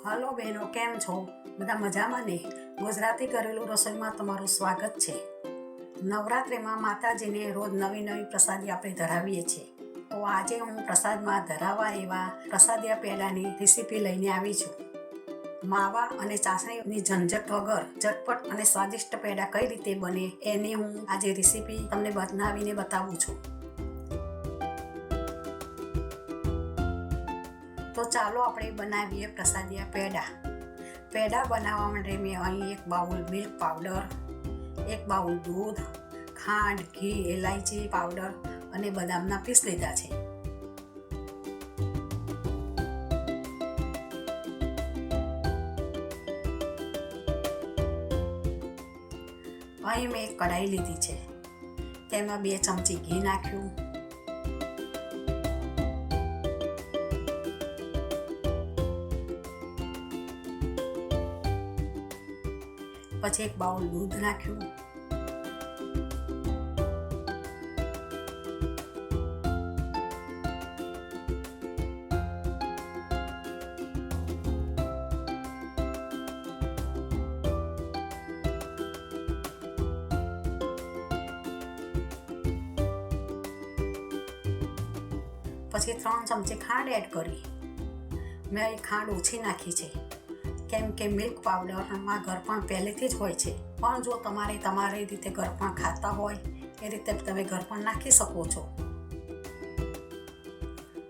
Hello બહેનો, કેમ છો? બધા મજામાં ને? ગુજરાતી ઘરેલું રસોઈમાં તમારું સ્વાગત છે. નવરાત્રિમાં માતાજીને રોજ નવી નવી પ્રસાદી આપણે ધરાવીએ છીએ. તો આજે હું પ્રસાદમાં ધરાવવા એવા પ્રસાદિયા પેડાની રેસીપી લઈને આવી છું. માવા અને ચાસણીની ઝંઝટ વગર ઝટપટ અને સ્વાદિષ્ટ પેડા કઈ રીતે બને એની હું આજે રેસીપી તમને બનાવીને બતાવું છું. તો ચાલો આપણે બનાવીએ પ્રસાદિયા પેડા. પેડા બનાવવા માટે મેં અહીં એક બાઉલ મિલ્ક પાવડર, એક બાઉલ દૂધ, ખાંડ, ઘી, એલાયચી પાવડર અને બદામના પીસ લીધા છે. અહીં મેં એક કઢાઈ લીધી છે. તેમાં 2 ચમચી ઘી નાખ્યું. પછી એક બાઉલ દૂધ નાખ્યું. પછી 3 ચમચી ખાંડ એડ કરી. મેં અહીં ખાંડ ઓછી નાખી છે કેમ કે મિલ્ક પાવડરમાં ગળપણ પહેલેથી જ હોય છે. પણ જો તમારે તમારી રીતે ગળપણ ખાતા હોય એ રીતે તમે ગળપણ નાખી શકો છો.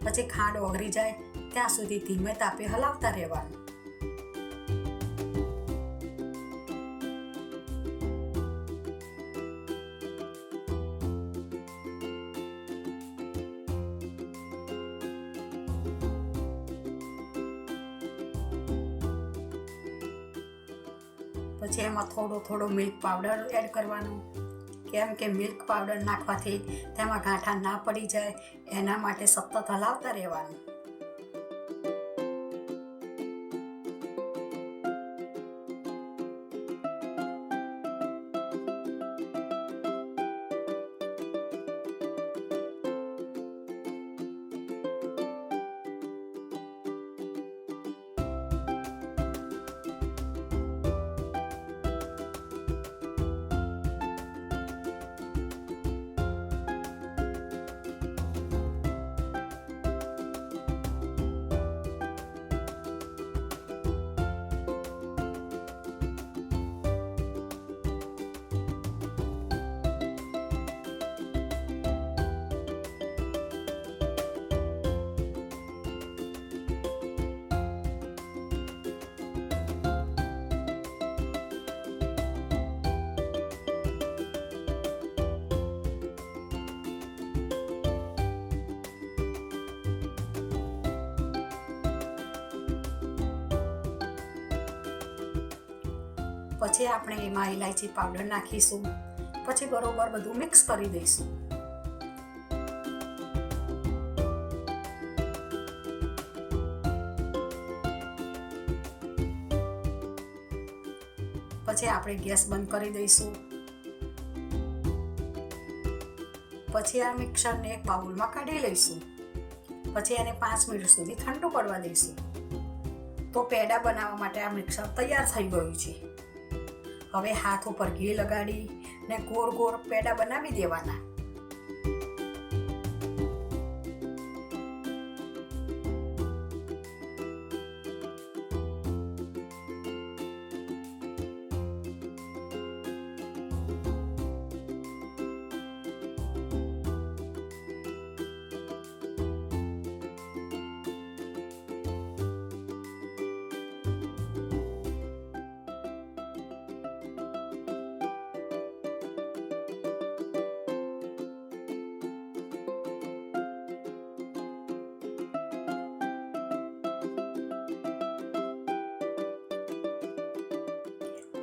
પછી ખાંડ ઓગળી જાય ત્યાં સુધી ધીમે તાપે હલાવતા રહેવાનું. પછી એમાં થોડો મિલ્ક પાવડર એડ કરવાનો, કેમ કે મિલ્ક પાવડર નાખવાથી તેમાં ગાંઠા ના પડી જાય એના માટે સતત હલાવતા રહેવાનું. પછી આપણે એમાં ઇલાયચી પાવડર નાખીશું. પછી બરોબર બધું મિક્સ કરી દઈશું. પછી આપણે ગેસ બંધ કરી દઈશું. પછી આ મિક્સરને એક બાઉલમાં કાઢી લઈશું. પછી એને 5 મિનિટ સુધી ઠંડુ પડવા દઈશું. તો પેડા બનાવવા માટે આ મિક્સર તૈયાર થઈ ગયું છે. હવે હાથ ઉપર ઘી લગાડી ને ગોળ ગોળ પેડા બનાવી દેવાના.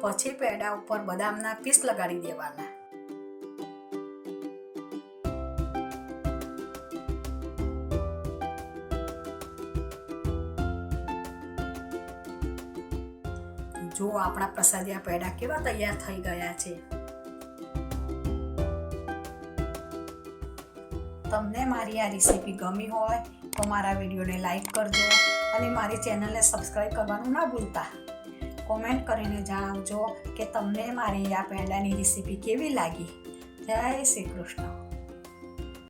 પછી પેડા ઉપર બદામના પીસ લગાડી દેવાના. જો આપણા પ્રસાદિયા પેડા કેવા તૈયાર થઈ ગયા છે. તમને મારી આ રેસીપી ગમી હોય તો મારા વિડીયોને લાઈક કરજો અને મારી ચેનલને સબસ્ક્રાઈબ કરવાનું ના ભૂલતા. કોમેન્ટ કરીને જણાવજો કે તમને મારી આ પેંડાની રેસીપી કેવી લાગી. જય શ્રી કૃષ્ણ.